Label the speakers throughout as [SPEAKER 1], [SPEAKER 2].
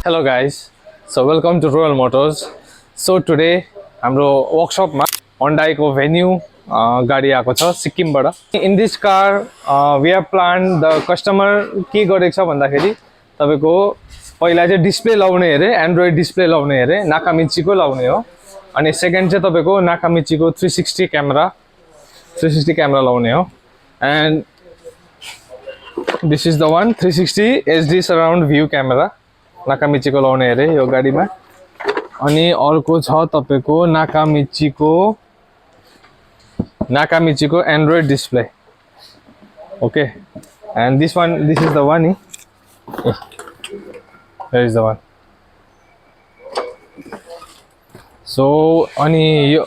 [SPEAKER 1] Hello guys, so welcome to Royal Motors. So today हाम्रो वर्कशपमा Hyundai को venue गाडी आएको छ सिक्किमबाट. In this car we have planned the customer के गरेको छ भन्दाखेरि तपाईको पहिला चाहिँ डिस्प्ले लाउने हेरे एन्ड्रोइड डिस्प्ले लाउने हेरे Nakamichi को लाउने हो अनि सेकेन्ड चाहिँ तपाईको Nakamichi को 360 क्यामेरा लाउने हो and this is the one 360 HD surround view camera Nakamichi को लाउने हेरे यो गाडीमा अनि अर्को छ तपाईको Nakamichi को Android display okay and this is the one here is the one so अनि यो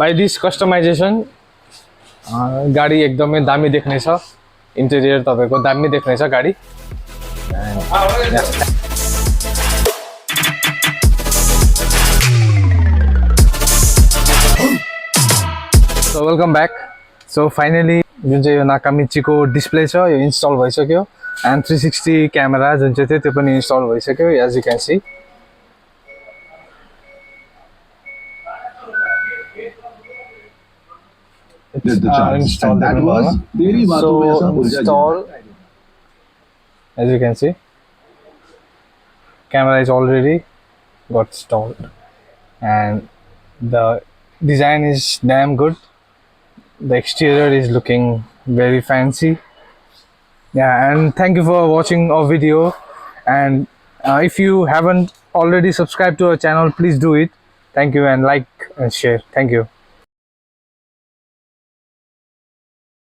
[SPEAKER 1] by this customization गाडी एकदमै दामी देख्ने छ इन्टेरियर तपाईको दामी देख्ने छ गाडी So welcome back. So finally जुन चाहिँ यो Nakamichi को डिस्प्ले छ यो इन्स्टल भइसक्यो and 360 क्यामेरा जुन चाहिँ थियो त्यो पनि इन्स्टल भइसक्यो as you can see. Installed that was so install as you can see camera is already got installed and the design is damn good. The exterior is looking very fancy. Yeah, and thank you for watching our video. And if you haven't already subscribed to our channel, please do it. Thank you and like and share. Thank you.